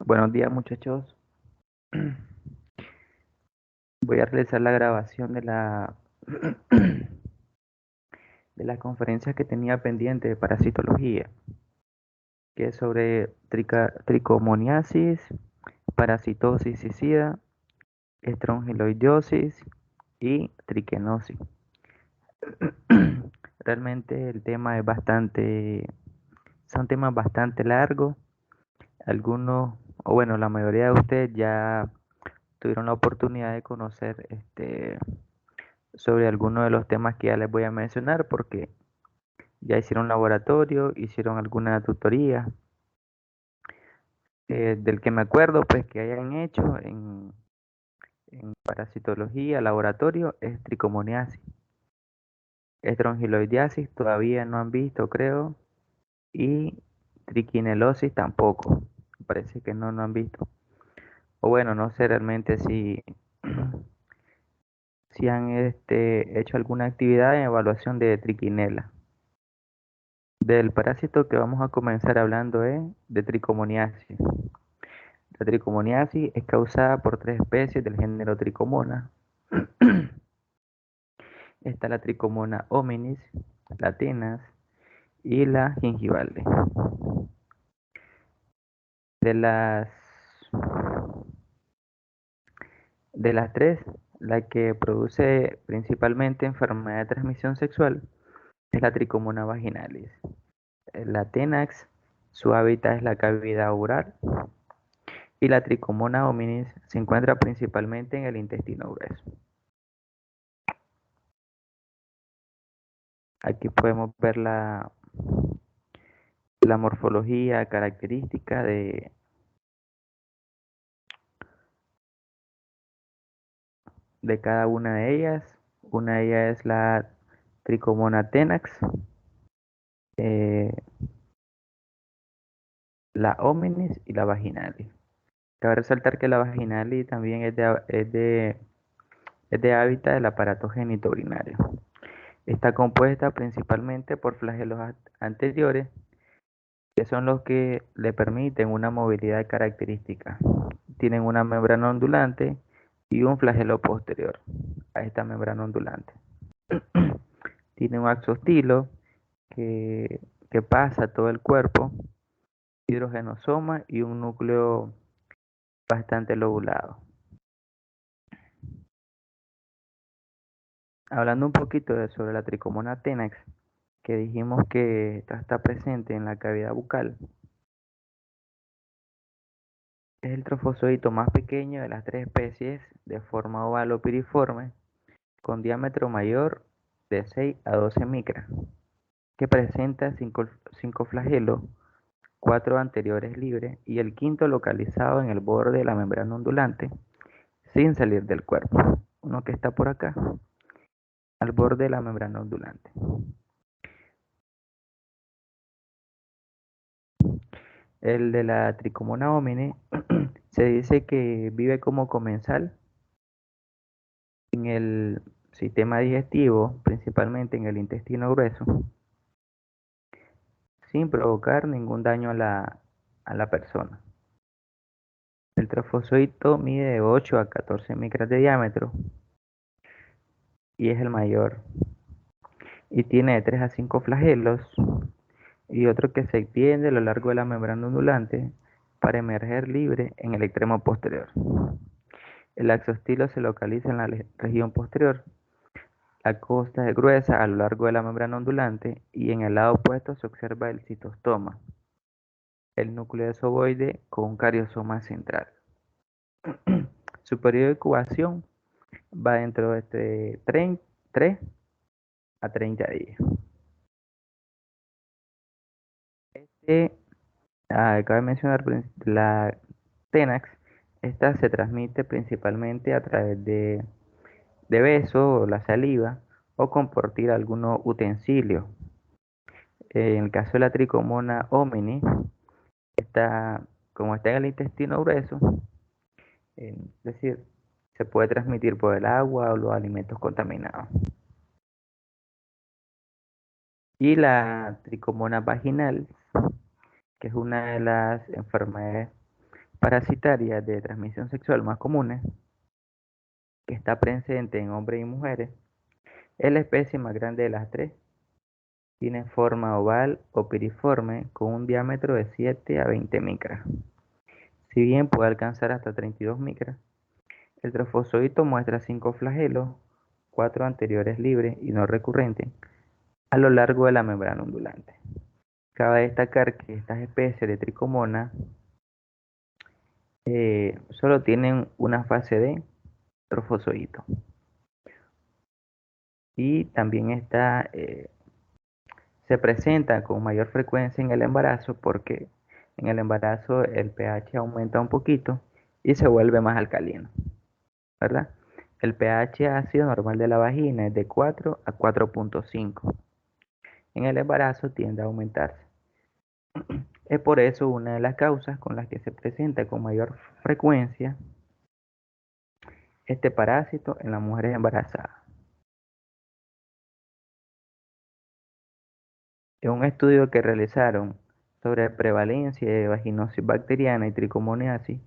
Buenos días, muchachos. Voy a realizar la grabación de de la conferencia que tenía pendiente de parasitología, que es sobre tricomoniasis, parasitosis y sida, estrongiloidosis y triquinosis. Realmente el tema es son temas bastante largos. Algunos, o bueno, la mayoría de ustedes ya tuvieron la oportunidad de conocer sobre algunos de los temas que ya les voy a mencionar porque ya hicieron laboratorio, hicieron alguna tutoría. Del que me acuerdo, pues que hayan hecho en parasitología, laboratorio, es tricomoniasis. Estrongiloidiasis todavía no han visto, creo, y triquinelosis tampoco. Parece que no han visto. O bueno, no sé realmente si han hecho alguna actividad en evaluación de triquinela. Del parásito que vamos a comenzar hablando es de tricomoniasis. La tricomoniasis es causada por tres especies del género Tricomona. Está la Tricomona hominis, la tenas y la gingivalde. De las, de las tres, la que produce principalmente enfermedad de transmisión sexual es la Tricomona vaginalis. La tenax, su hábitat es la cavidad oral y la Tricomona hominis se encuentra principalmente en el intestino grueso. Aquí podemos ver la morfología característica de cada una de ellas. Una de ellas es la Tricomona tenax, eh, la hominis y la vaginalis. Cabe resaltar que la vaginalis también es de hábitat del aparato genitourinario. Está compuesta principalmente por flagelos anteriores, que son los que le permiten una movilidad característica. Tienen una membrana ondulante y un flagelo posterior a esta membrana ondulante. Tiene un axostilo que, que pasa todo el cuerpo, hidrogenosoma y un núcleo bastante lobulado. Hablando un poquito sobre la Tricomona tenax, que dijimos que está presente en la cavidad bucal, es el trofozoito más pequeño de las tres especies, de forma oval o piriforme, con diámetro mayor de 6 a 12 micras, que presenta cinco flagelos, cuatro anteriores libres y el quinto localizado en el borde de la membrana ondulante, sin salir del cuerpo. Uno que está por acá, al borde de la membrana ondulante. El de la Tricomona homine se dice que vive como comensal en el sistema digestivo, principalmente en el intestino grueso, sin provocar ningún daño a la persona. El trofozoito mide de 8 a 14 micras de diámetro y es el mayor. Y tiene de 3 a 5 flagelos y otro que se extiende a lo largo de la membrana ondulante para emerger libre en el extremo posterior. El axostilo se localiza en la región posterior. La costa es gruesa a lo largo de la membrana ondulante y en el lado opuesto se observa el citostoma, el núcleo es ovoide con un cariosoma central. Su periodo de incubación va dentro de 3 a 30 días. Este, cabe mencionar la Tenax. Esta se transmite principalmente a través de besos o la saliva o compartir algunos utensilios. En el caso de la Tricomona homini, como está en el intestino grueso, es decir, se puede transmitir por el agua o los alimentos contaminados. Y la Tricomona vaginal, que es una de las enfermedades parasitaria de transmisión sexual más comunes, que está presente en hombres y mujeres, es la especie más grande de las tres. Tiene forma oval o piriforme con un diámetro de 7 a 20 micras. Si bien puede alcanzar hasta 32 micras, el trofozoito muestra 5 flagelos, 4 anteriores libres y no recurrentes, a lo largo de la membrana ondulante. Cabe destacar que estas especies de Trichomona solo tienen una fase de trofozoito. Y también se presenta con mayor frecuencia en el embarazo porque en el embarazo el pH aumenta un poquito y se vuelve más alcalino, ¿verdad? El pH ácido normal de la vagina es de 4 a 4.5. En el embarazo tiende a aumentarse. Es por eso una de las causas con las que se presenta con mayor frecuencia este parásito en las mujeres embarazadas. En un estudio que realizaron sobre prevalencia de vaginosis bacteriana y tricomoniasis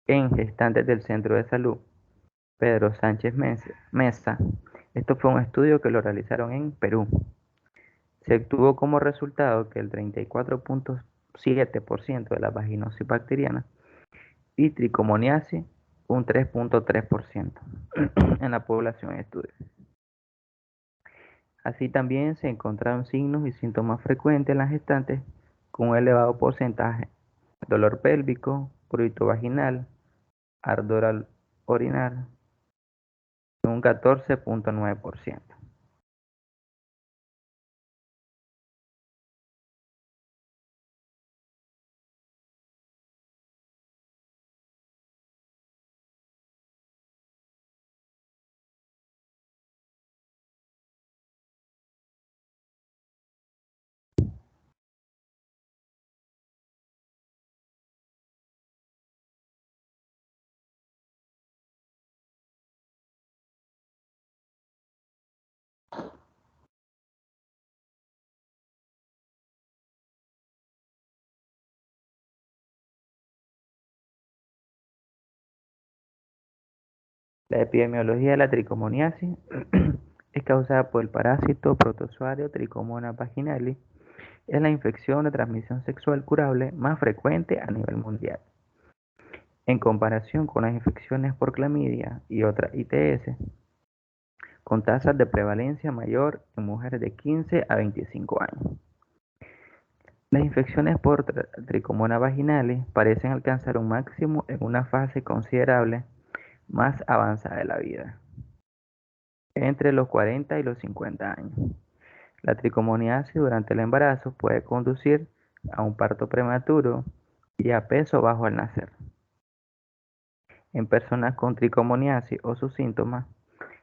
en gestantes del Centro de Salud Pedro Sánchez Mesa, esto fue un estudio que lo realizaron en Perú. Se obtuvo como resultado que el 34.7% de la vaginosis bacteriana y tricomoniasis un 3.3% en la población en estudio. Así también se encontraron signos y síntomas frecuentes en las gestantes con un elevado porcentaje: dolor pélvico, prurito vaginal, ardor al orinar, un 14.9%. La epidemiología de la tricomoniasis es causada por el parásito protozoario Trichomonas vaginalis. Es la infección de transmisión sexual curable más frecuente a nivel mundial. En comparación con las infecciones por clamidia y otras ITS, con tasas de prevalencia mayor en mujeres de 15 a 25 años. Las infecciones por Trichomonas vaginalis parecen alcanzar un máximo en una fase considerable más avanzada de la vida, entre los 40 y los 50 años. La tricomoniasis durante el embarazo puede conducir a un parto prematuro y a peso bajo al nacer. En personas con tricomoniasis o sus síntomas,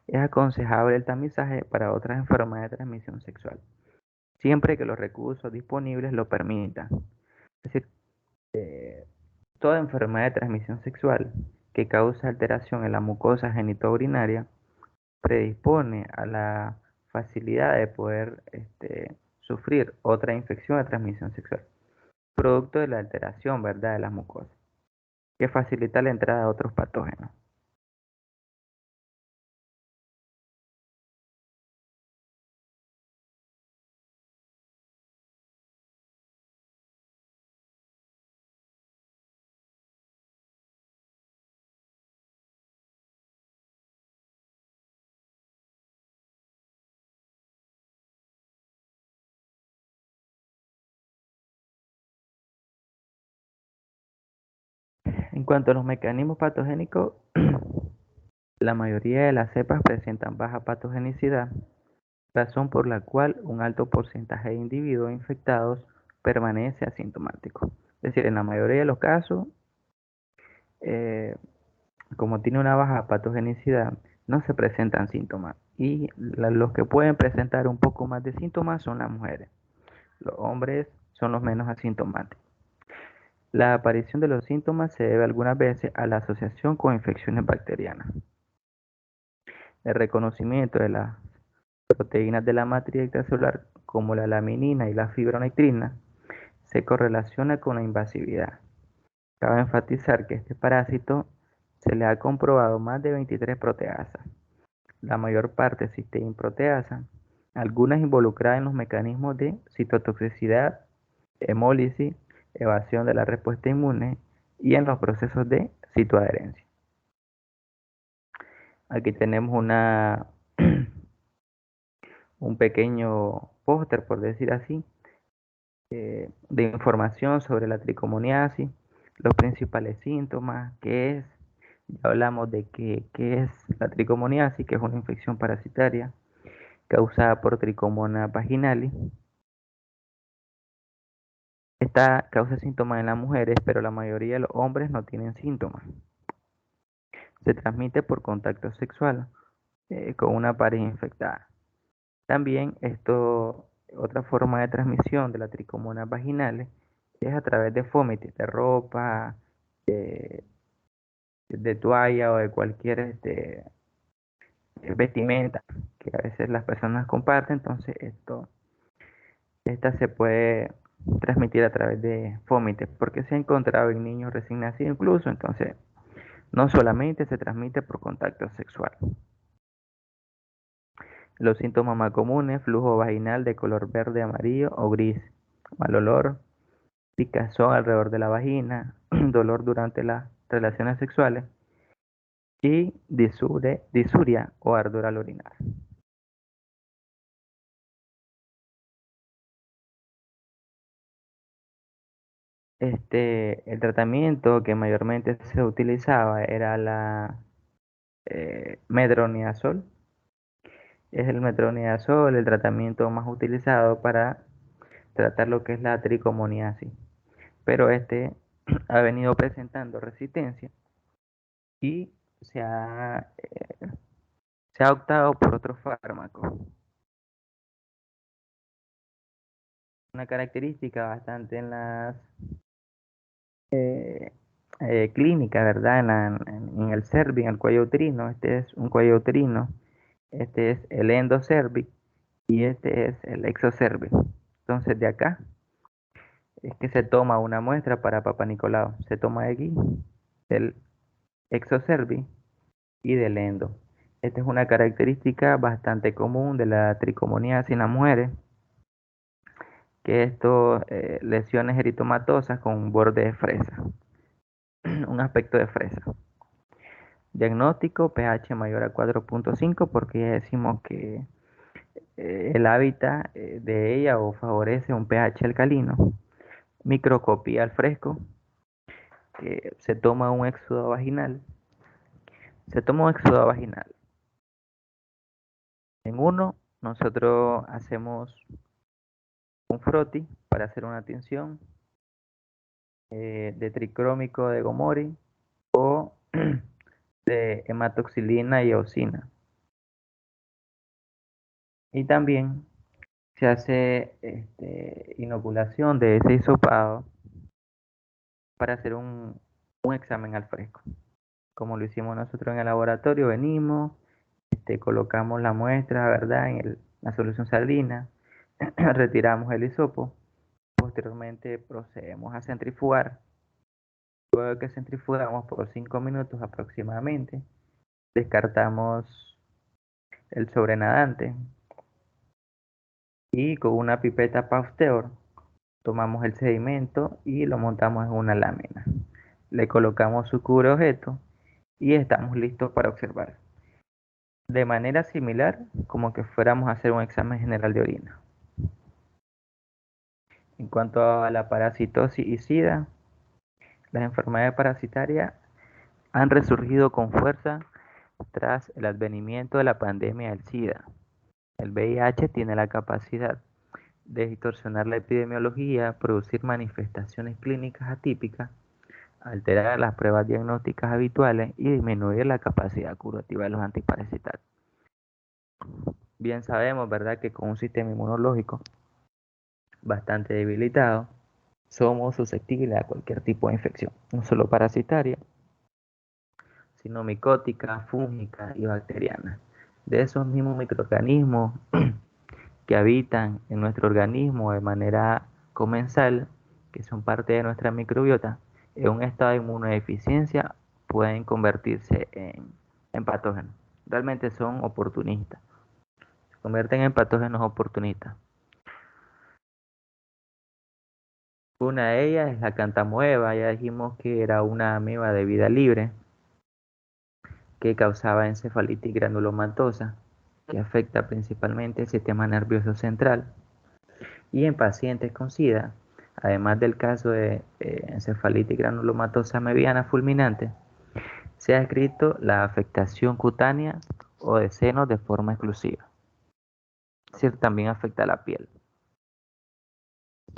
es aconsejable el tamizaje para otras enfermedades de transmisión sexual, siempre que los recursos disponibles lo permitan. Es decir, toda enfermedad de transmisión sexual que causa alteración en la mucosa genitourinaria predispone a la facilidad de poder sufrir otra infección de transmisión sexual, producto de la alteración, ¿verdad?, de las mucosas, que facilita la entrada de otros patógenos. En cuanto a los mecanismos patogénicos, la mayoría de las cepas presentan baja patogenicidad, razón por la cual un alto porcentaje de individuos infectados permanece asintomático. Es decir, en la mayoría de los casos, eh, como tiene una baja patogenicidad, no se presentan síntomas. Y los que pueden presentar un poco más de síntomas son las mujeres. Los hombres son los menos asintomáticos. La aparición de los síntomas se debe algunas veces a la asociación con infecciones bacterianas. El reconocimiento de las proteínas de la matriz extracelular, como la laminina y la fibronectrina, se correlaciona con la invasividad. Cabe enfatizar que este parásito se le ha comprobado más de 23 proteasas, la mayor parte cisteína proteasa, algunas involucradas en los mecanismos de citotoxicidad, hemólisis, evasión de la respuesta inmune y en los procesos de citoadherencia. Aquí tenemos un pequeño póster, por decir así, de información sobre la tricomoniasis, los principales síntomas, qué es. Ya hablamos de qué es la tricomoniasis, que es una infección parasitaria causada por Trichomonas vaginalis. Esta causa síntomas en las mujeres, pero la mayoría de los hombres no tienen síntomas. Se transmite por contacto sexual con una pareja infectada. También otra forma de transmisión de la tricomonas vaginales es a través de fomites, de ropa, de toalla o de cualquier vestimenta que a veces las personas comparten. Entonces esta se puede transmitir a través de fomites porque se ha encontrado en niños recién nacidos incluso. Entonces no solamente se transmite por contacto sexual. Los síntomas más comunes: flujo vaginal de color verde, amarillo o gris, mal olor, picazón alrededor de la vagina, dolor durante las relaciones sexuales y disuria o ardor al orinar. El tratamiento que mayormente se utilizaba era la metronidazol. Es el metronidazol el tratamiento más utilizado para tratar lo que es la tricomoniasis. Pero ha venido presentando resistencia y se ha optado por otros fármacos. Una característica bastante en las clínicas, ¿verdad? En el cervix, en el cuello uterino. Este es un cuello uterino. Este es el endocervix y este es el exocervix. Entonces de acá es que se toma una muestra para Papa Nicolau. Se toma de aquí del exocervix y del endo. Esta es una característica bastante común de la tricomoniasis en las mujeres, que esto lesiones eritomatosas con un borde de fresa, un aspecto de fresa. Diagnóstico: pH mayor a 4.5, porque ya decimos que el hábitat de ella o favorece un pH alcalino. Microscopía al fresco, que se toma un éxodo vaginal. En uno, nosotros hacemos un froti para hacer una tinción de tricrómico de Gomori o de hematoxilina y eosina. Y también se hace inoculación de ese hisopado para hacer un examen al fresco. Como lo hicimos nosotros en el laboratorio, venimos, colocamos la muestra, ¿verdad?, en la solución salina, retiramos el hisopo, posteriormente procedemos a centrifugar. Luego de que centrifugamos por 5 minutos aproximadamente, descartamos el sobrenadante y con una pipeta Pasteur tomamos el sedimento y lo montamos en una lámina. Le colocamos su cubre objeto y estamos listos para observar. De manera similar como que fuéramos a hacer un examen general de orina. En cuanto a la parasitosis y SIDA, las enfermedades parasitarias han resurgido con fuerza tras el advenimiento de la pandemia del SIDA. El VIH tiene la capacidad de distorsionar la epidemiología, producir manifestaciones clínicas atípicas, alterar las pruebas diagnósticas habituales y disminuir la capacidad curativa de los antiparasitarios. Bien sabemos, ¿verdad?, que con un sistema inmunológico bastante debilitado, somos susceptibles a cualquier tipo de infección, no solo parasitaria, sino micótica, fúngica y bacteriana. De esos mismos microorganismos que habitan en nuestro organismo de manera comensal, que son parte de nuestra microbiota, en un estado de inmunodeficiencia pueden convertirse en patógenos. Realmente son oportunistas, se convierten en patógenos oportunistas. Una de ellas es la cantamoeba, ya dijimos que era una ameba de vida libre que causaba encefalitis granulomatosa, que afecta principalmente el sistema nervioso central. Y en pacientes con SIDA, además del caso de encefalitis granulomatosa mediana fulminante, se ha descrito la afectación cutánea o de senos de forma exclusiva. Es decir, también afecta a la piel.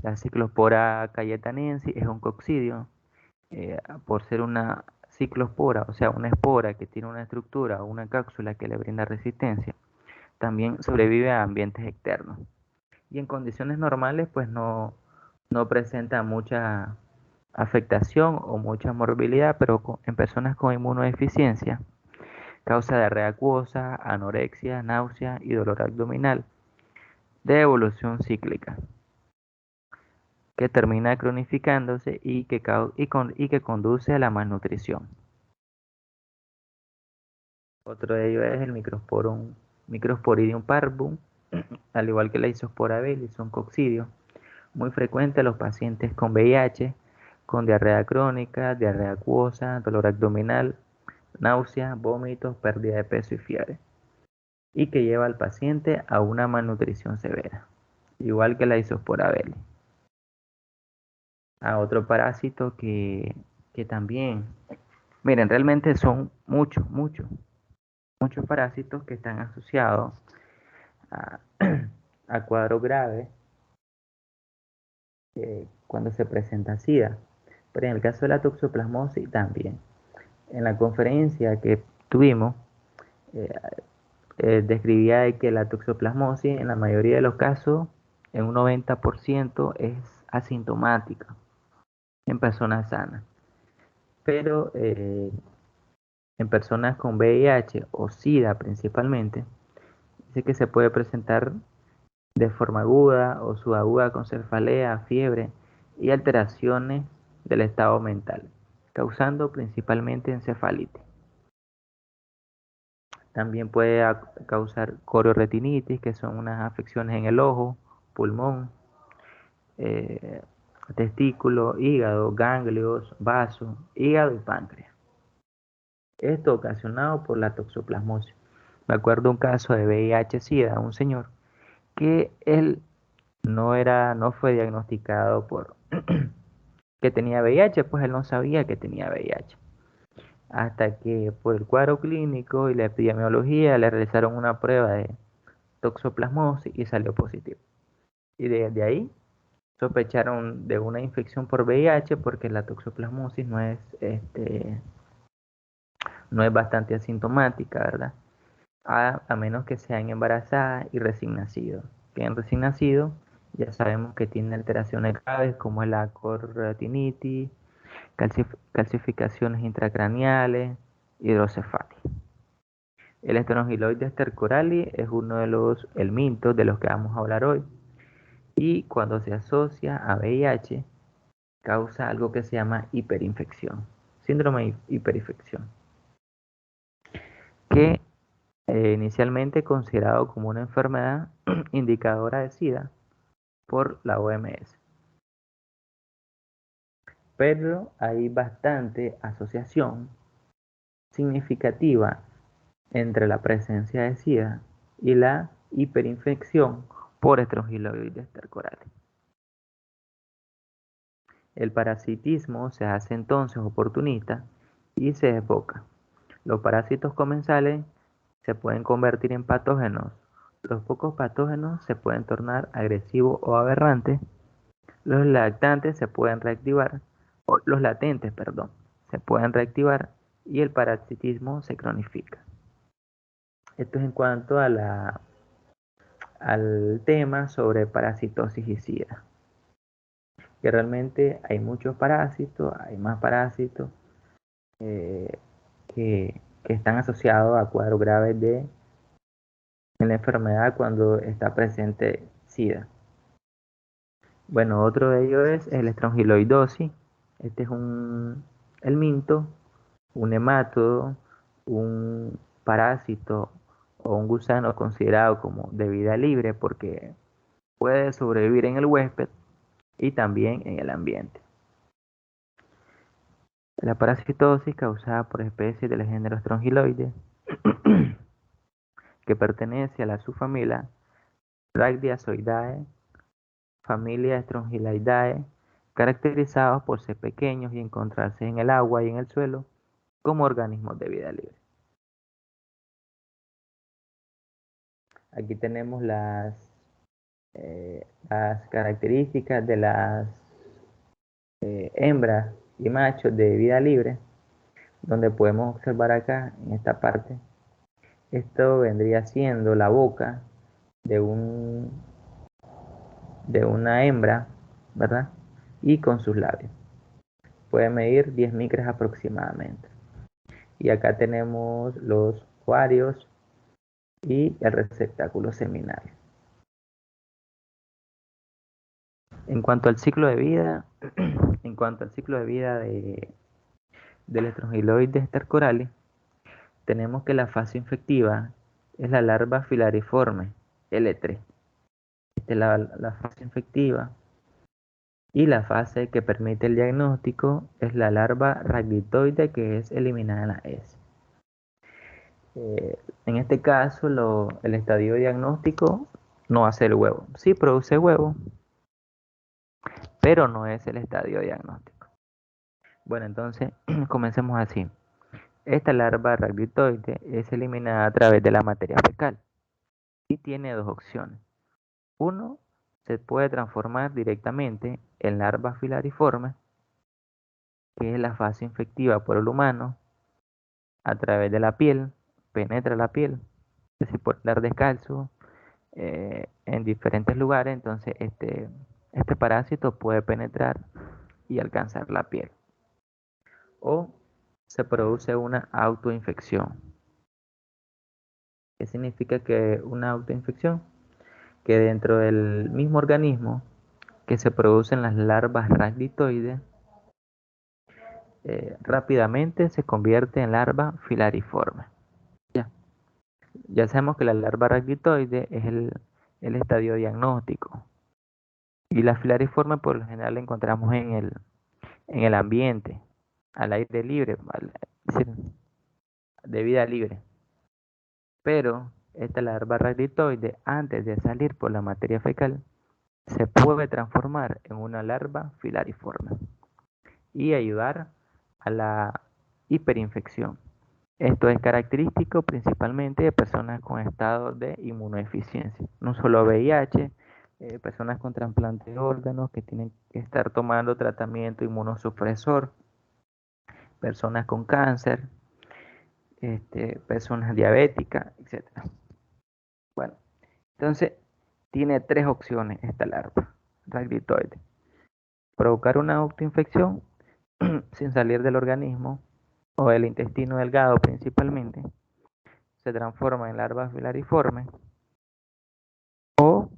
La Cyclospora cayetanensis es un coccidio, por ser una ciclospora, o sea, una espora que tiene una estructura o una cápsula que le brinda resistencia, también sobrevive a ambientes externos. Y en condiciones normales, pues no presenta mucha afectación o mucha morbilidad, pero en personas con inmunodeficiencia causa diarrea acuosa, anorexia, náusea y dolor abdominal de evolución cíclica, que termina cronificándose y que conduce a la malnutrición. Otro de ellos es el Microsporidium parvum, al igual que la Isospora bellis, son coccidios muy frecuentes en los pacientes con VIH, con diarrea crónica, diarrea acuosa, dolor abdominal, náusea, vómitos, pérdida de peso y fiebre, y que lleva al paciente a una malnutrición severa, igual que la Isospora bellis. A otro parásito que también, miren, realmente son muchos parásitos que están asociados a, a cuadros graves cuando se presenta SIDA. Pero en el caso de la toxoplasmosis también. En la conferencia que tuvimos, eh, describía de que la toxoplasmosis en la mayoría de los casos, en un 90%, es asintomática en personas sanas. Pero en personas con VIH o SIDA principalmente, dice que se puede presentar de forma aguda o subaguda con cefalea, fiebre y alteraciones del estado mental, causando principalmente encefalitis. También puede causar corioretinitis, que son unas afecciones en el ojo, pulmón, eh, testículo, hígado, ganglios, vaso, hígado y páncreas. Esto ocasionado por la toxoplasmosis. Me acuerdo un caso de VIH-Sida, un señor que él no fue diagnosticado por que tenía VIH, pues él no sabía que tenía VIH. Hasta que por el cuadro clínico y la epidemiología le realizaron una prueba de toxoplasmosis y salió positivo. Y desde ahí sospecharon de una infección por VIH porque la toxoplasmosis no es bastante asintomática, ¿verdad? A menos que sean embarazadas y recién nacidos. Que en recién nacido ya sabemos que tiene alteraciones graves como la corretinitis, calcificaciones intracraneales, hidrocefalia. El estrongiloides stercorali es uno de los helmintos de los que vamos a hablar hoy. Y cuando se asocia a VIH, causa algo que se llama hiperinfección, síndrome de hiperinfección, que inicialmente considerado como una enfermedad indicadora de SIDA por la OMS. Pero hay bastante asociación significativa entre la presencia de SIDA y la hiperinfección por estrongiloides stercorali. El parasitismo se hace entonces oportunista y se desboca. Los parásitos comensales se pueden convertir en patógenos. Los pocos patógenos se pueden tornar agresivos o aberrantes. Los lactantes se pueden reactivar, o los latentes, perdón, se pueden reactivar y el parasitismo se cronifica. Esto es en cuanto a al tema sobre parasitosis y SIDA. Que realmente hay muchos parásitos, hay más parásitos eh, que están asociados a cuadros graves de la enfermedad cuando está presente SIDA. Bueno, otro de ellos es el estrongiloidosis, Este es el minto, un nematodo, un parásito o un gusano considerado como de vida libre porque puede sobrevivir en el huésped y también en el ambiente. La parasitosis causada por especies del género Strongyloides que pertenece a la subfamilia Rhabdiaceae, familia Strongyloidae, caracterizados por ser pequeños y encontrarse en el agua y en el suelo como organismos de vida libre. Aquí tenemos las características de las hembras y machos de vida libre, donde podemos observar acá en esta parte. Esto vendría siendo la boca de de una hembra, ¿verdad? Y con sus labios. Puede medir 10 micras aproximadamente. Y acá tenemos los ovarios y el receptáculo seminal. En cuanto al ciclo de vida, en cuanto al ciclo de vida del Strongyloides stercoralis, tenemos que la fase infectiva es la larva filariforme, L3. Esta es la fase infectiva. Y la fase que permite el diagnóstico es la larva rhabditoide, que es eliminada en la S. En este caso, el estadio diagnóstico no hace el huevo. Sí produce huevo, pero no es el estadio diagnóstico. Bueno, entonces comencemos así. Esta larva rhabditoide es eliminada a través de la materia fecal y tiene dos opciones. Uno, se puede transformar directamente en larva filariforme, que es la fase infectiva por el humano, a través de la piel, penetra la piel, es decir, por andar descalzo en diferentes lugares, entonces este parásito puede penetrar y alcanzar la piel. O se produce una autoinfección. ¿Qué significa que una autoinfección? Que dentro del mismo organismo que se producen las larvas rhabditoides, rápidamente se convierte en larva filariforme. Ya sabemos que la larva rhabditoide es el estadio diagnóstico. Y la filariforme por lo general la encontramos en el ambiente, al aire libre, es decir, de vida libre. Pero esta larva rhabditoide, antes de salir por la materia fecal, se puede transformar en una larva filariforme y ayudar a la hiperinfección. Esto es característico principalmente de personas con estado de inmunodeficiencia, no solo VIH, personas con trasplante de órganos que tienen que estar tomando tratamiento inmunosupresor, personas con cáncer, personas diabéticas, etc. Bueno, entonces tiene tres opciones esta larva rhabditoide: provocar una autoinfección sin salir del organismo o del intestino delgado principalmente, se transforma en larva filariforme, o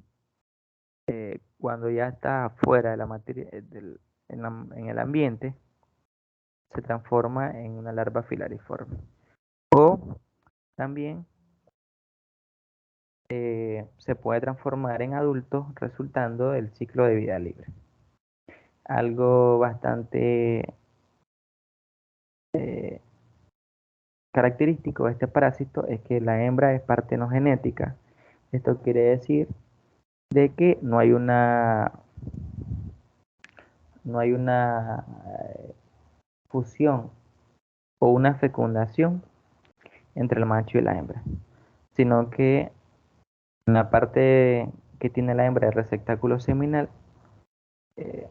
cuando ya está fuera de la materia, en el ambiente, se transforma en una larva filariforme. O también se puede transformar en adultos resultando del ciclo de vida libre. Algo bastante característico de este parásito es que la hembra es partenogenética. Esto quiere decir de que no hay una fusión o una fecundación entre el macho y la hembra, sino que en la parte que tiene la hembra del receptáculo seminal eh,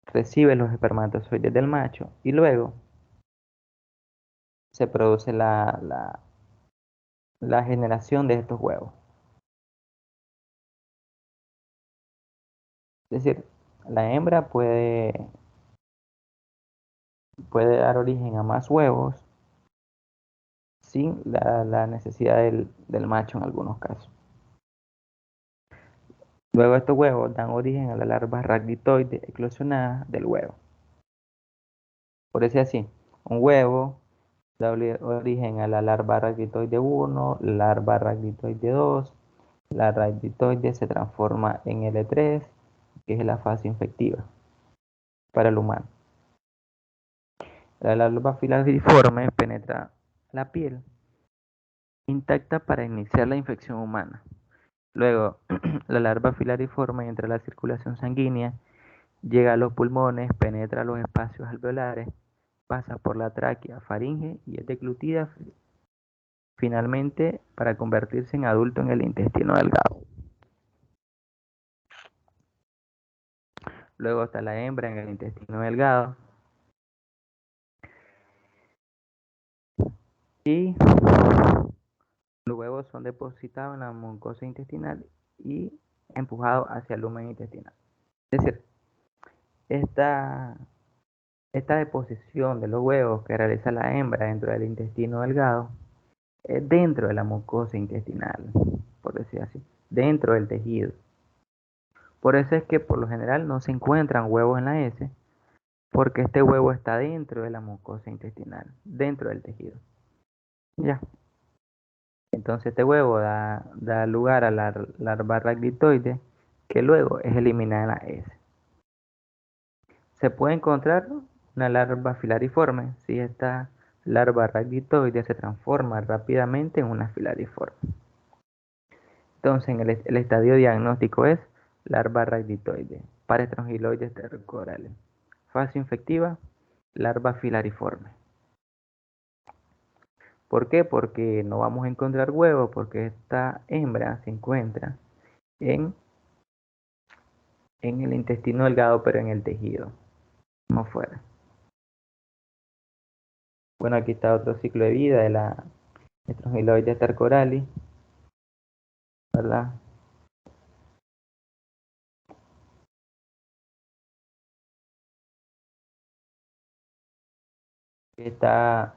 recibe los espermatozoides del macho y luego se produce la generación de estos huevos. Es decir, la hembra puede dar origen a más huevos sin la necesidad del macho en algunos casos. Luego estos huevos dan origen a la larva rhabditoide eclosionada del huevo. Por decir así, un huevo da origen a la larva rhabditoide 1, larva rhabditoide 2, la rhabditoide se transforma en L3, que es la fase infectiva para el humano. La larva filariforme penetra la piel intacta para iniciar la infección humana. Luego, la larva filariforme entra a la circulación sanguínea, llega a los pulmones, penetra los espacios alveolares, pasa por la tráquea, faringe y es deglutida finalmente para convertirse en adulto en el intestino delgado. Luego está la hembra en el intestino delgado y los huevos son depositados en la mucosa intestinal y empujados hacia el lumen intestinal. Es decir, esta, esta deposición de los huevos que realiza la hembra dentro del intestino delgado es dentro de la mucosa intestinal, por decir así, dentro del tejido. Por eso es que por lo general no se encuentran huevos en la S, porque este huevo está dentro de la mucosa intestinal, dentro del tejido. Ya. Entonces este huevo da lugar a la larva rhabditoide, que luego es eliminada en la S. Se puede encontrar una larva filariforme si esta larva rhabditoide se transforma rápidamente en una filariforme. Entonces el estadio diagnóstico es larva rhabditoide, pares trongiloides tercorales. Fase infectiva, larva filariforme. ¿Por qué? Porque no vamos a encontrar huevos, porque esta hembra se encuentra en, en el intestino delgado, pero en el tejido, no fuera. Bueno, aquí está otro ciclo de vida de la Strongyloides tercoralis, ¿verdad? Está,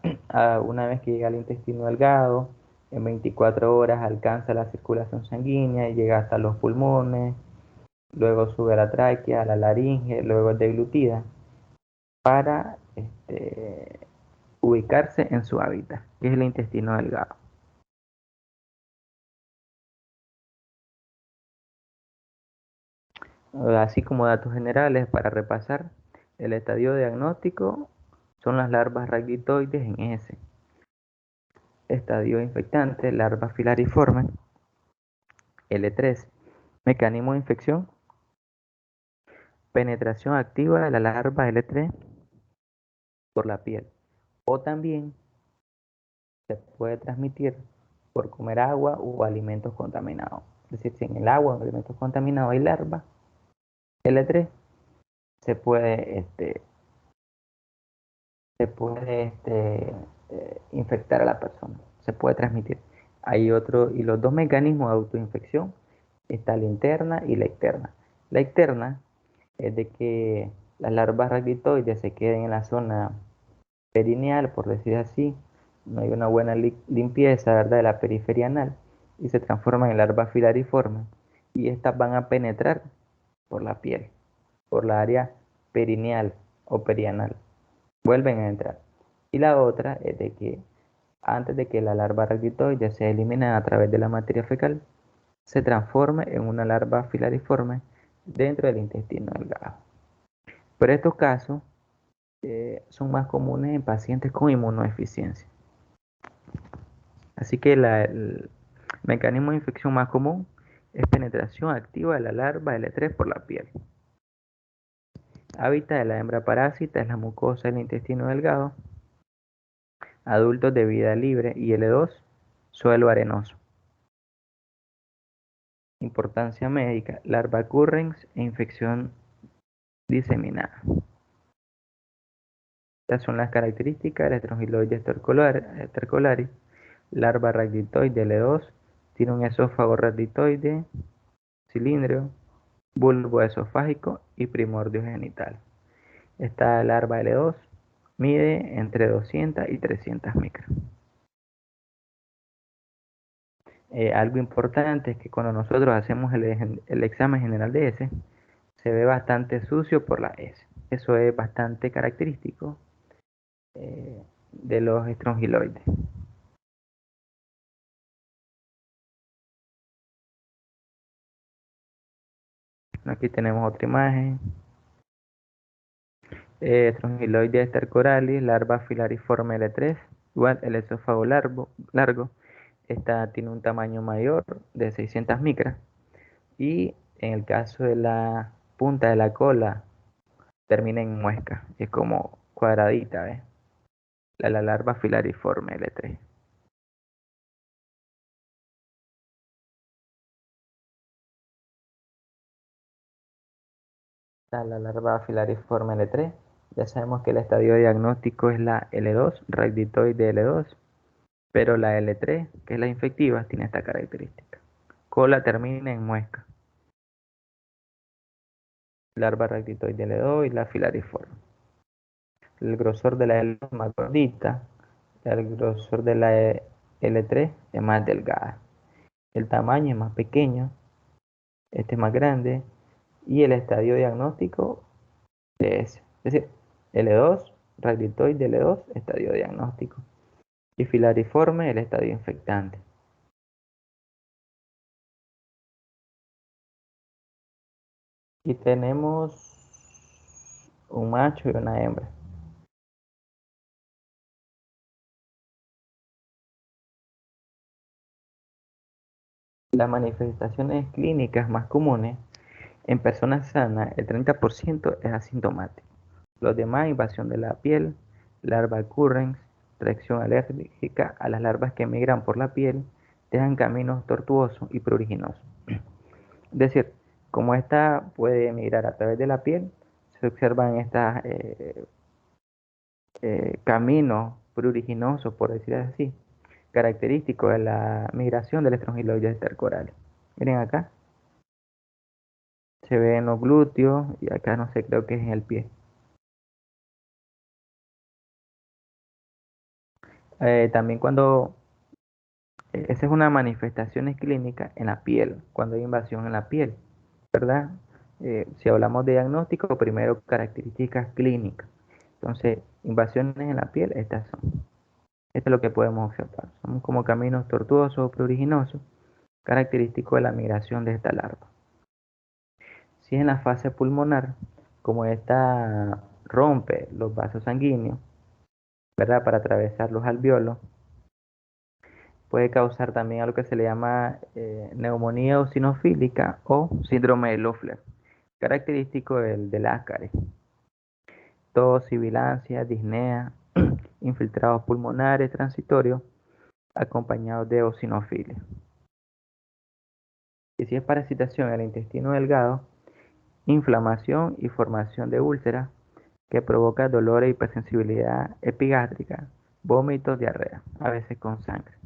una vez que llega al intestino delgado, en 24 horas alcanza la circulación sanguínea y llega hasta los pulmones, luego sube a la tráquea, a la laringe, luego es deglutida para ubicarse en su hábitat, que es el intestino delgado. Así como datos generales para repasar, el estadio diagnóstico son las larvas rhabditoides en S. Estadio infectante, larva filariforme, L3. Mecanismo de infección, penetración activa de la larva L3 por la piel. O también se puede transmitir por comer agua o alimentos contaminados. Es decir, si en el agua o en alimentos contaminados hay larva L3, se puede, infectar a la persona, se puede transmitir. Hay otro, y los dos mecanismos de autoinfección, está la interna y la externa. La externa es de que las larvas rhabditoides se queden en la zona perineal, por decir así, no hay una buena limpieza, ¿verdad?, de la periferia anal y se transforman en larvas filariformes y estas van a penetrar por la piel, por la área perineal o perianal, vuelven a entrar. Y la otra es de que antes de que la larva rhabditoide sea eliminada a través de la materia fecal, se transforme en una larva filariforme dentro del intestino delgado. Pero estos casos son más comunes en pacientes con inmunodeficiencia. Así que el mecanismo de infección más común es penetración activa de la larva L3 por la piel. Hábitat de la hembra parásita es la mucosa del intestino delgado. Adultos de vida libre y L2, suelo arenoso. Importancia médica, larva currens e infección diseminada. Estas son las características del Strongyloides tercolaris. Larva rhabditoide L2, tiene un esófago rhabditoide, cilíndrico, bulbo esofágico y primordio genital. Esta larva L2 mide entre 200 y 300 micras. Algo importante es que cuando nosotros hacemos el examen general de S, se ve bastante sucio por la S. Eso es bastante característico de los estrongiloides. Aquí tenemos otra imagen. Estrongiloides stercoralis, larva filariforme L3, igual el esófago largo. Esta tiene un tamaño mayor de 600 micras. Y en el caso de la punta de la cola, termina en muesca. Es como cuadradita, ¿ves? La larva filariforme L3. La larva filariforme L3. Ya sabemos que el estadio diagnóstico es la L2, rhabditoide L2, pero la L3, que es la infectiva, tiene esta característica. Cola termina en muesca. Larva rhabditoide L2 y la filariforme. El grosor de la L2 es más gordita, el grosor de la L3 es más delgada. El tamaño es más pequeño, este es más grande, y el estadio diagnóstico es decir, L2, rhabditoide L2, estadio diagnóstico, y filariforme, el estadio infectante. Y tenemos un macho y una hembra. Las manifestaciones clínicas más comunes en personas sanas, el 30% es asintomático. Los demás, invasión de la piel, larva occurrence, reacción alérgica a las larvas que migran por la piel, dejan caminos tortuosos y pruriginosos. Es decir, como esta puede migrar a través de la piel, se observan estos caminos pruriginosos, por decir así, característicos de la migración del estrongiloides stercoralis. Miren acá, se ve en los glúteos y acá no sé, creo que es en el pie. También cuando, esa es una manifestación clínica en la piel, cuando hay invasión en la piel, ¿verdad? Si hablamos de diagnóstico, primero características clínicas. Entonces, invasiones en la piel, estas son. Esto es lo que podemos observar. Son como caminos tortuosos o pruriginosos, característicos de la migración de esta larva. Si es en la fase pulmonar, como esta rompe los vasos sanguíneos, ¿verdad? Para atravesar los alveolos, puede causar también algo que se le llama neumonía eosinofílica o síndrome de Loeffler, característico del ácaris. Tos, sibilancia, disnea, infiltrados pulmonares transitorios acompañados de eosinofilia. Y si es parasitación en el intestino delgado, inflamación y formación de úlceras que provoca dolor e hipersensibilidad epigástrica, vómitos, diarrea, a veces con sangre.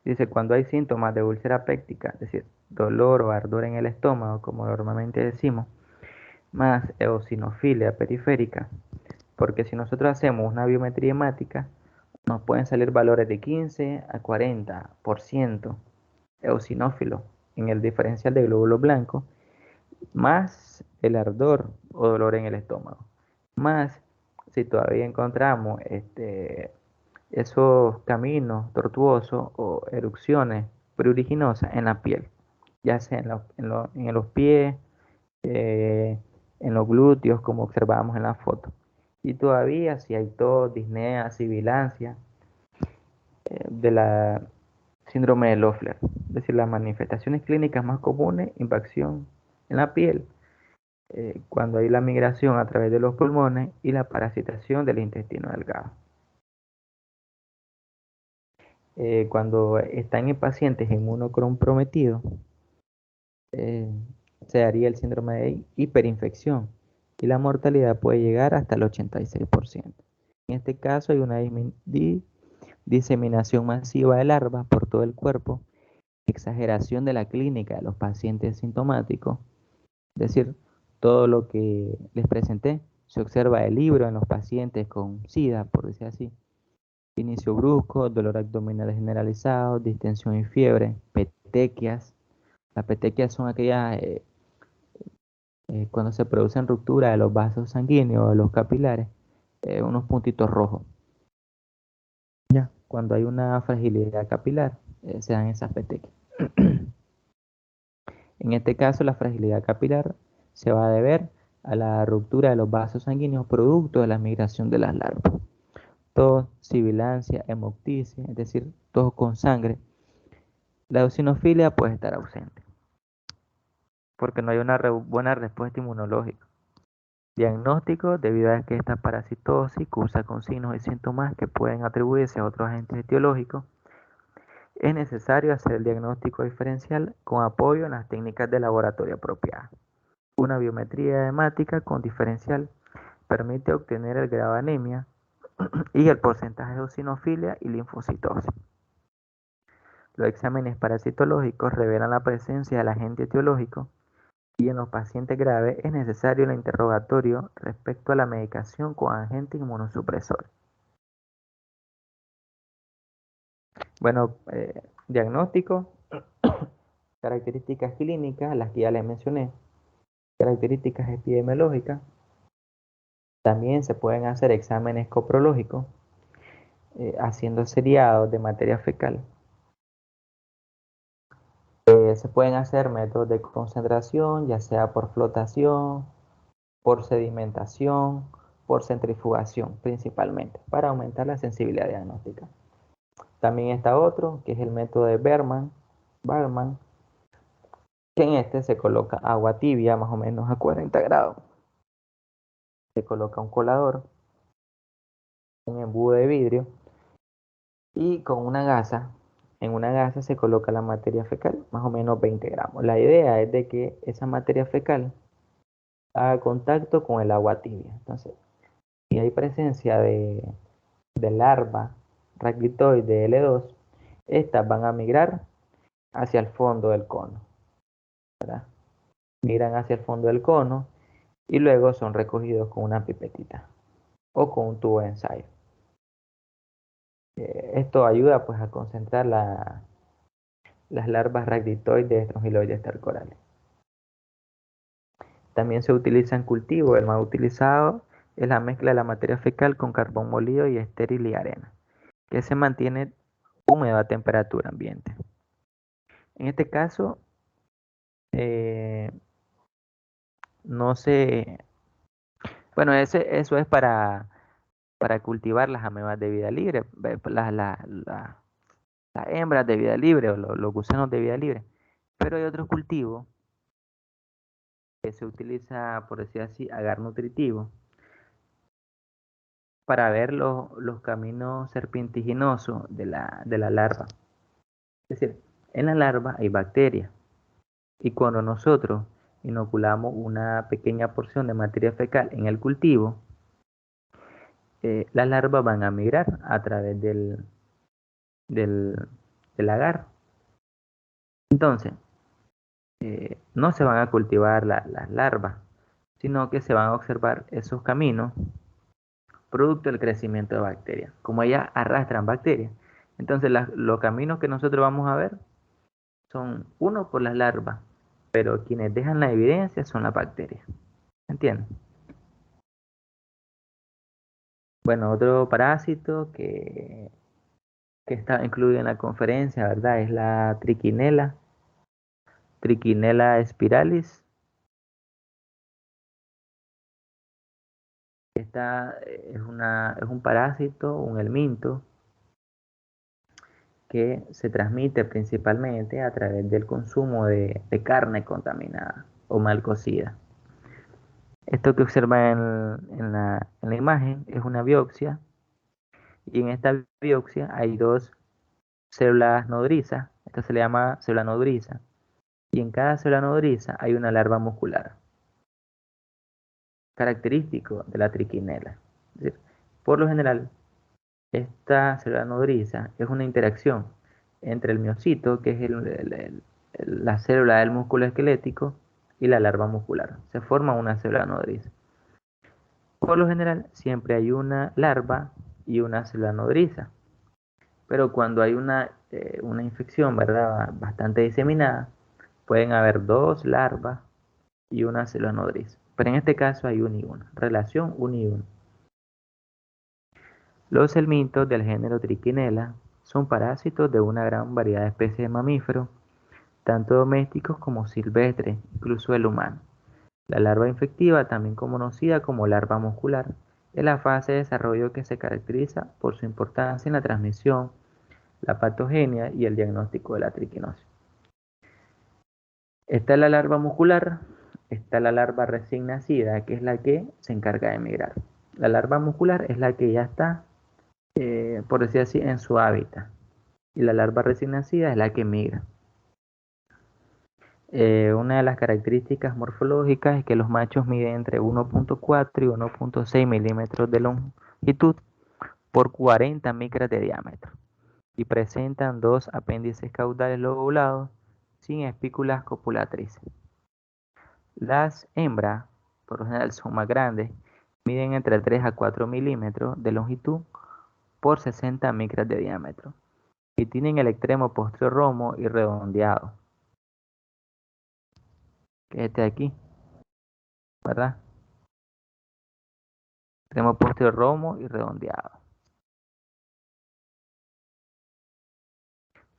Dice, cuando hay síntomas de úlcera péptica, es decir, dolor o ardor en el estómago, como normalmente decimos, más eosinofilia periférica, porque si nosotros hacemos una biometría hemática, nos pueden salir valores de 15 a 40% eosinófilo en el diferencial de glóbulos blancos, más el ardor o dolor en el estómago, más si todavía encontramos esos caminos tortuosos o erupciones pruriginosas en la piel, ya sea en los pies, eh, en los glúteos, como observamos en la foto. Y todavía si hay tos, disnea, sibilancia, de la síndrome de Loeffler, es decir, las manifestaciones clínicas más comunes, infección en la piel, cuando hay la migración a través de los pulmones y la parasitación del intestino delgado. Cuando están en pacientes inmunocomprometidos, eh, se daría el síndrome de hiperinfección y la mortalidad puede llegar hasta el 86%. En este caso hay una diseminación masiva de larvas por todo el cuerpo, exageración de la clínica de los pacientes sintomáticos, es decir, todo lo que les presenté se observa el libro en los pacientes con SIDA, por decir así, inicio brusco, dolor abdominal generalizado, distensión y fiebre, petequias. Las petequias son aquellas cuando se producen rupturas de los vasos sanguíneos o de los capilares, unos puntitos rojos. Ya, cuando hay una fragilidad capilar, se dan esas petequias. En este caso, la fragilidad capilar se va a deber a la ruptura de los vasos sanguíneos producto de la migración de las larvas. Tos, sibilancia, hemoptisis, es decir, tos con sangre. La eosinofilia puede estar ausente porque no hay una buena respuesta inmunológica. Diagnóstico: debido a que esta parasitosis cursa con signos y síntomas que pueden atribuirse a otros agentes etiológicos, es necesario hacer el diagnóstico diferencial con apoyo en las técnicas de laboratorio apropiadas. Una biometría hemática con diferencial permite obtener el grado de anemia y el porcentaje de eosinofilia y linfocitosis. Los exámenes parasitológicos revelan la presencia del agente etiológico y en los pacientes graves es necesario el interrogatorio respecto a la medicación con agentes inmunosupresores. Bueno, diagnóstico, características clínicas, las que ya les mencioné, características epidemiológicas. También se pueden hacer exámenes coprológicos, haciendo seriados de materia fecal. Se pueden hacer métodos de concentración, ya sea por flotación, por sedimentación, por centrifugación principalmente, para aumentar la sensibilidad diagnóstica. También está otro, que es el método de Barman, que en este se coloca agua tibia más o menos a 40 grados. Se coloca un colador, un embudo de vidrio y con una gasa. En una gasa se coloca la materia fecal, más o menos 20 gramos. La idea es de que esa materia fecal haga contacto con el agua tibia. Entonces, si hay presencia de larva rhabditoide L2, estas van a migrar hacia el fondo del cono, ¿verdad? Migran hacia el fondo del cono y luego son recogidos con una pipetita o con un tubo de ensayo. Esto ayuda pues a concentrar las larvas rhabditoides estrongiloides estercorales. También se utiliza en cultivo. El más utilizado es la mezcla de la materia fecal con carbón molido y estéril y arena, que se mantiene húmedo a temperatura ambiente. En este caso, no se... Bueno, eso es para cultivar las amebas de vida libre, las hembras de vida libre o los gusanos de vida libre. Pero hay otro cultivo que se utiliza, por decir así, agar nutritivo, para ver los caminos serpentiginosos de la larva. Es decir, en la larva hay bacterias y cuando nosotros inoculamos una pequeña porción de materia fecal en el cultivo, las larvas van a migrar a través del agar. Entonces, no se van a cultivar las larvas, sino que se van a observar esos caminos producto del crecimiento de bacterias. Como ellas arrastran bacterias, entonces los caminos que nosotros vamos a ver son uno por las larvas, pero quienes dejan la evidencia son las bacterias. ¿Entienden? Bueno, otro parásito que está incluido en la conferencia, ¿verdad? Es la Trichinella spiralis. Esta es un parásito, un helminto, que se transmite principalmente a través del consumo de carne contaminada o mal cocida. Esto que observa en la imagen es una biopsia y en esta biopsia hay dos células nodrizas, esto se le llama célula nodriza, y en cada célula nodriza hay una larva muscular, característico de la trichinela. Es decir, por lo general, esta célula nodriza es una interacción entre el miocito, que es la célula del músculo esquelético, y la larva muscular. Se forma una célula nodriza. Por lo general, siempre hay una larva y una célula nodriza. pero cuando hay una infección, ¿verdad? Bastante diseminada, pueden haber dos larvas y una célula nodriza. Pero en este caso hay una y una, relación 1 y 1. Los helmintos del género Trichinella son parásitos de una gran variedad de especies de mamíferos, tanto domésticos como silvestres, incluso el humano. La larva infectiva, también conocida como larva muscular, es la fase de desarrollo que se caracteriza por su importancia en la transmisión, la patogenia y el diagnóstico de la triquinosis. Está la larva muscular, está la larva recién nacida, que es la que se encarga de migrar. La larva muscular es la que ya está, por decir así, en su hábitat. Y la larva recién nacida es la que migra. Una de las características morfológicas es que los machos miden entre 1.4 y 1.6 milímetros de longitud por 40 micras de diámetro y presentan dos apéndices caudales lobulados sin espículas copulatrices. Las hembras, por lo general, son más grandes, miden entre 3 a 4 milímetros de longitud por 60 micras de diámetro y tienen el extremo posterior romo y redondeado, que es este de aquí, ¿verdad? Extremo posterior romo y redondeado.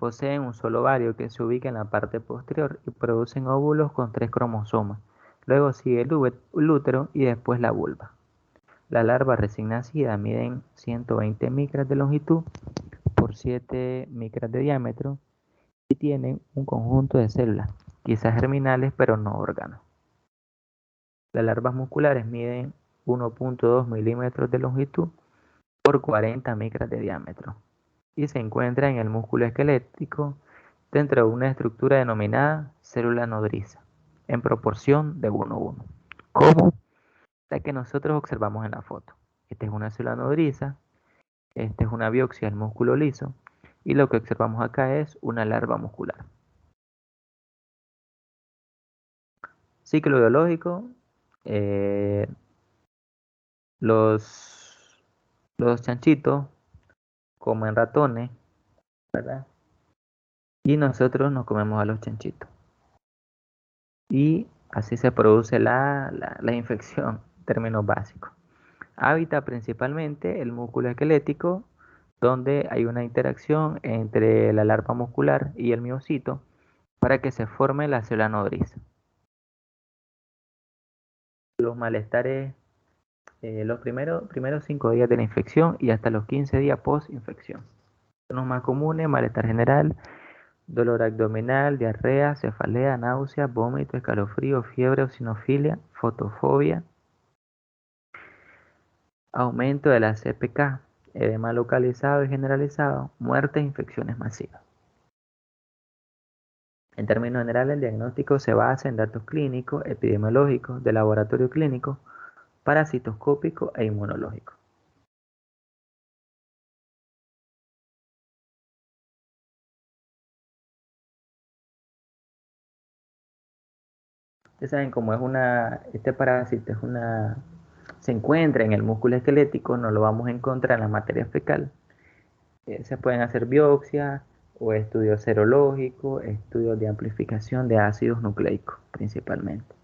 Poseen un solo ovario que se ubica en la parte posterior y producen óvulos con 3 cromosomas. Luego sigue el útero y después la vulva. La larva recién nacida miden 120 micras de longitud por 7 micras de diámetro y tienen un conjunto de células, quizás germinales pero no órganos. Las larvas musculares miden 1.2 milímetros de longitud por 40 micras de diámetro y se encuentra en el músculo esquelético dentro de una estructura denominada célula nodriza, en proporción de 1:1. ¿Cómo? La que nosotros observamos en la foto. Esta es una célula nodriza, esta es una biopsia del músculo liso y lo que observamos acá es una larva muscular. Ciclo biológico, eh, los, los chanchitos comen ratones, ¿verdad? Y nosotros nos comemos a los chanchitos. Y así se produce la infección, términos básicos. Hábitat principalmente el músculo esquelético, donde hay una interacción entre la larva muscular y el miocito para que se forme la célula nodriza. Los malestares, los primeros 5 días de la infección y hasta los 15 días post-infección. Son los más comunes: malestar general, dolor abdominal, diarrea, cefalea, náusea, vómito, escalofrío, fiebre, eosinofilia, fotofobia, aumento de la CPK, edema localizado y generalizado, muerte e infecciones masivas. En términos generales, el diagnóstico se basa en datos clínicos, epidemiológicos, de laboratorio clínico, parasitoscópico e inmunológico. Ustedes saben cómo este parásito se encuentra en el músculo esquelético, no lo vamos a encontrar en la materia fecal. Se pueden hacer biopsias o estudios serológicos, estudios de amplificación de ácidos nucleicos principalmente.